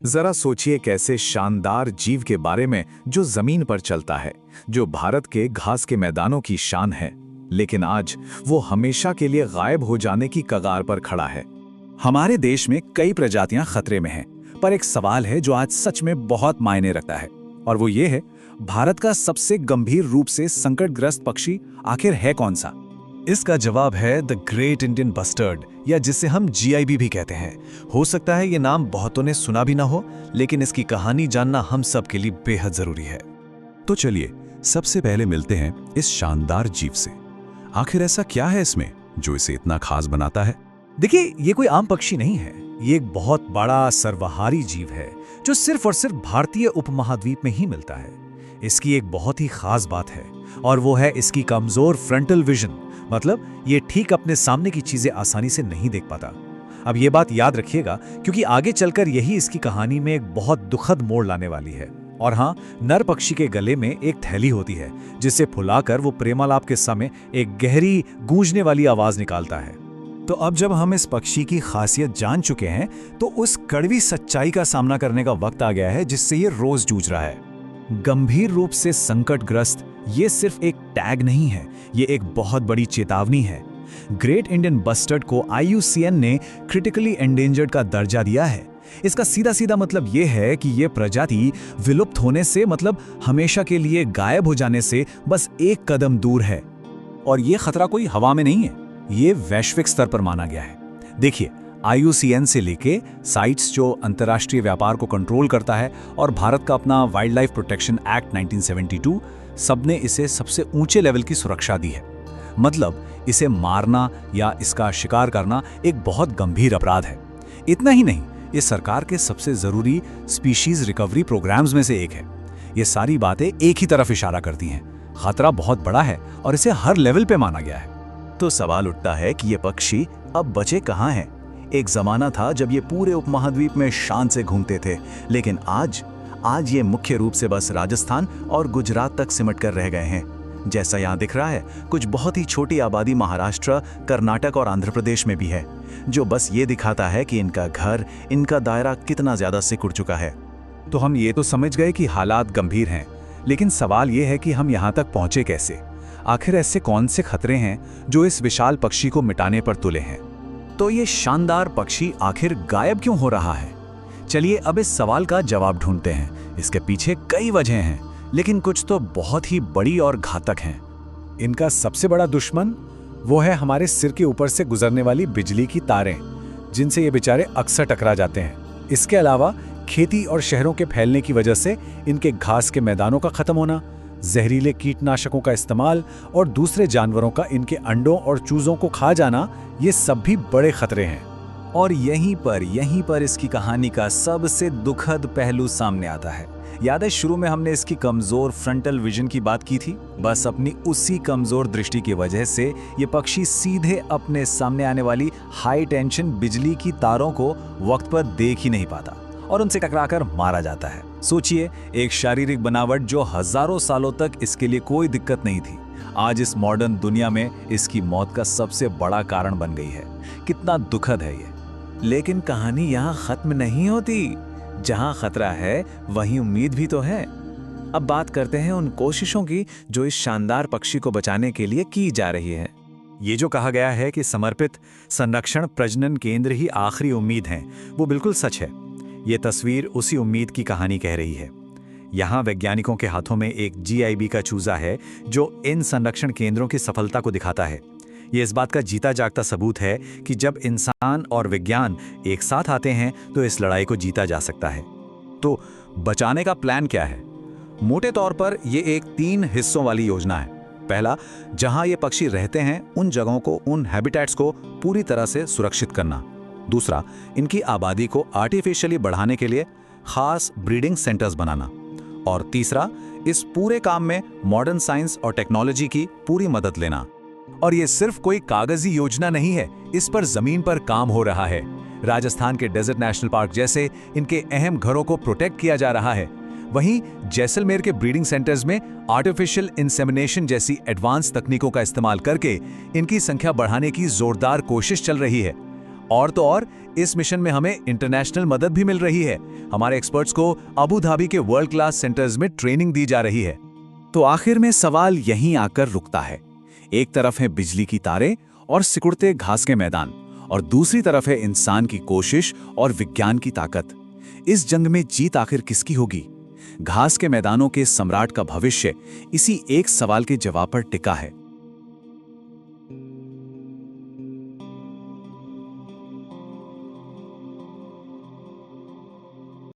जरा सोचिए कैसे शानदार जीव के बारे में जो जमीन पर चलता है, जो भारत के घास के मैदानों की शान है, लेकिन आज वो हमेशा के लिए गायब हो जाने की कगार पर खड़ा है। हमारे देश में कई प्रजातियां खतरे में हैं, पर एक सवाल है जो आज सच में बहुत मायने रखता है, और वो ये है, भारत का सबसे गंभीर रूप से संकटग्रस्त पक्षी आखिर है कौन सा? इसका जवाब है द ग्रेट इंडियन बस्टर्ड, या जिसे हम GIB भी कहते हैं। हो सकता है ये नाम बहुतों ने सुना भी ना हो, लेकिन इसकी कहानी जानना हम सब के लिए बेहद जरूरी है। तो चलिए सबसे पहले मिलते हैं इस शानदार जीव से। आखिर ऐसा क्या है इसमें जो इसे इतना खास बनाता है? देखिए, ये कोई आम पक्षी नहीं है। ये एक बहुत बड़ा सर्वहारी जीव है जो सिर्फ और सिर्फ भारतीय उपमहाद्वीप में ही मिलता है। इसकी एक बहुत ही खास बात है, और वो है इसकी कमजोर फ्रंटल विजन। मतलब ये ठीक अपने सामने की चीजें आसानी से नहीं देख पाता। अब ये बात याद रखिएगा, क्योंकि आगे चलकर यही इसकी कहानी में एक बहुत दुखद मोड़ लाने वाली है। और हाँ, नर पक्षी के गले में एक थैली होती है जिसे फुलाकर वो प्रेमालाप के समय एक गहरी गूंजने वाली आवाज निकालता है। तो अब जब हम इस पक्षी की खासियत जान चुके हैं, तो उस कड़वी सच्चाई का सामना करने का वक्त आ गया है जिससे ये रोज जूझ रहा है। गंभीर रूप से संकटग्रस्त ये सिर्फ एक टैग नहीं है, ये एक बहुत बड़ी चेतावनी है। ग्रेट इंडियन बस्टर्ड को IUCN ने क्रिटिकली एंडेंजर्ड का दर्जा दिया है। इसका सीधा सीधा मतलब ये है कि ये प्रजाति विलुप्त होने से, मतलब हमेशा के लिए गायब हो जाने से बस एक कदम दूर है। और ये खतरा कोई हवा में नहीं है, ये वैश्विक स्तर पर माना गया है। देखिए, IUCN से लेके साइट्स जो अंतर्राष्ट्रीय व्यापार को कंट्रोल करता है, और भारत का अपना वाइल्ड लाइफ प्रोटेक्शन एक्ट 1972, सबने इसे सबसे ऊंचे लेवल की सुरक्षा दी है। मतलब इसे मारना या इसका शिकार करना एक बहुत गंभीर अपराध है। इतना ही नहीं, ये सरकार के सबसे जरूरी स्पीशीज रिकवरी प्रोग्राम्स में से एक है। ये सारी बातें एक ही तरफ इशारा करती हैं, खतरा बहुत बड़ा है और इसे हर लेवल पे माना गया है। तो सवाल उठता है कि ये पक्षी अब बचे कहाँ हैं? एक जमाना था जब ये पूरे उपमहाद्वीप में शान से घूमते थे, लेकिन आज ये मुख्य रूप से बस राजस्थान और गुजरात तक सिमट कर रह गए हैं। जैसा यहाँ दिख रहा है, कुछ बहुत ही छोटी आबादी महाराष्ट्र, कर्नाटक और आंध्र प्रदेश में भी है, जो बस ये दिखाता है कि इनका घर, इनका दायरा कितना ज्यादा सिकुड़ चुका है। तो हम ये तो समझ गए कि हालात गंभीर हैं, लेकिन सवाल ये है कि हम यहाँ तक पहुँचे कैसे? आखिर ऐसे कौन से खतरे हैं जो इस विशाल पक्षी को मिटाने पर तुले हैं? तो ये शानदार पक्षी आखिर गायब क्यों हो रहा है? चलिए अब इस सवाल का जवाब ढूंढते हैं। इसके पीछे कई वजह हैं, लेकिन कुछ तो बहुत ही बड़ी और घातक हैं। इनका सबसे बड़ा दुश्मन वो है हमारे सिर के ऊपर से गुजरने वाली बिजली की तारें, जिनसे ये बेचारे अक्सर टकरा जाते हैं। इसके अलावा खेती और शहरों के फैलने की वजह से इनके घास के मैदानों का खत्म होना, जहरीले कीटनाशकों का इस्तेमाल और दूसरे जानवरों का इनके अंडों और चूजों को खा जाना, ये सब भी बड़े खतरे हैं। और यहीं पर इसकी कहानी का सबसे दुखद पहलू सामने आता है। याद है, शुरू में हमने इसकी कमजोर फ्रंटल विजन की बात की थी। बस अपनी उसी कमजोर दृष्टि की वजह से ये पक्षी सीधे अपने सामने आने वाली हाई टेंशन बिजली की तारों को वक्त पर देख ही नहीं पाता और उनसे टकराकर मारा जाता है। सोचिए, एक शारीरिक बनावट जो हजारों सालों तक इसके लिए कोई दिक्कत नहीं थी, आज इस मॉडर्न दुनिया में इसकी मौत का सबसे बड़ा कारण बन गई है। कितना दुखद है ये। लेकिन कहानी यहाँ खत्म नहीं होती। जहाँ खतरा है वहीं उम्मीद भी तो है। अब बात करते हैं उन कोशिशों की जो इस शानदार पक्षी को बचाने के लिए की जा रही है। ये जो कहा गया है कि समर्पित संरक्षण प्रजनन केंद्र ही आखिरी उम्मीद हैं, वो बिल्कुल सच है। ये तस्वीर उसी उम्मीद की कहानी कह रही है। यहाँ वैज्ञानिकों के हाथों में एक GIB का चूजा है जो इन संरक्षण केंद्रों की सफलता को दिखाता है। ये इस बात का जीता जागता सबूत है कि जब इंसान और विज्ञान एक साथ आते हैं तो इस लड़ाई को जीता जा सकता है। तो बचाने का प्लान क्या है? मोटे तौर पर ये एक 3 हिस्सों वाली योजना है। पहला, जहां ये पक्षी रहते हैं उन जगहों को, उन हैबिटेट्स को पूरी तरह से सुरक्षित करना। दूसरा, इनकी आबादी को आर्टिफिशियली बढ़ाने के लिए खास ब्रीडिंग सेंटर्स बनाना। और तीसरा, इस पूरे काम में मॉडर्न साइंस और टेक्नोलॉजी की पूरी मदद लेना। और ये सिर्फ कोई कागजी योजना नहीं है, इस पर जमीन पर काम हो रहा है। राजस्थान के डेजर्ट नेशनल पार्क जैसे इनके अहम घरों को प्रोटेक्ट किया जा रहा है। वहीं जैसलमेर के ब्रीडिंग सेंटर्स में आर्टिफिशियल इंसेमिनेशन जैसी एडवांस तकनीकों का इस्तेमाल करके इनकी संख्या बढ़ाने की जोरदार कोशिश चल रही है। और तो और इस मिशन में हमें इंटरनेशनल मदद भी मिल रही है। हमारे एक्सपर्ट्स को अबू धाबी के वर्ल्ड क्लास सेंटर्स में ट्रेनिंग दी जा रही है। तो आखिर में सवाल यहीं आकर रुकता है। एक तरफ है बिजली की तारें और सिकुड़ते घास के मैदान, और दूसरी तरफ है इंसान की कोशिश और विज्ञान की ताकत। इस जंग में जीत आखिर किसकी होगी? घास के मैदानों के सम्राट का भविष्य इसी एक सवाल के जवाब पर टिका है।